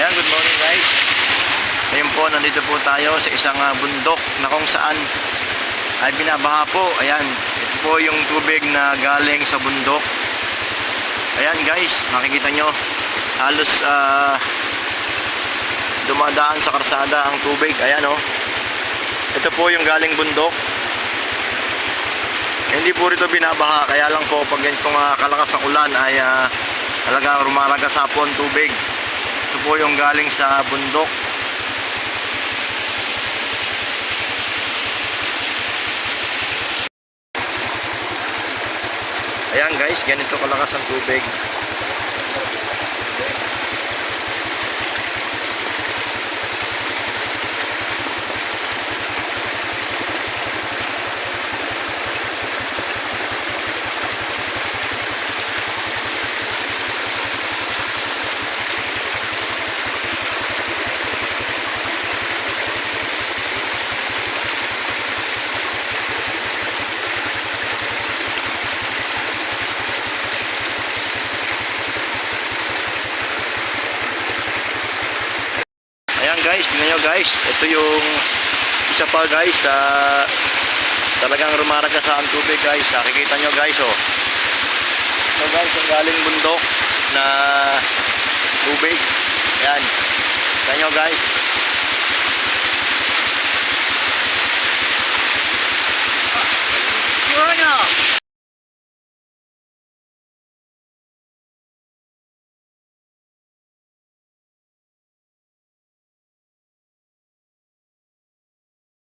Ayan, good morning guys. Ngayon po, nandito po tayo sa isang bundok na kung saan ay binabaha po. Ayan, ito po yung tubig na galing sa bundok. Ayan guys, makikita nyo, halos dumadaan sa karsada ang tubig. Ayan oh. Ito po yung galing bundok. Hindi po rito binabaha, kaya lang po pag ganitong kalakas ang ulan ay talagang rumaragas po ang tubig. Ito po yung galing sa bundok. Ayan guys, ganito kalakas ang tubig. Ayan guys, tingnan nyo guys, ito yung isa pa guys, talagang rumaragas ang tubig guys. Nakikita nyo guys oh. Ito guys, yung galing bundok na tubig. Ayan, tingnan nyo guys.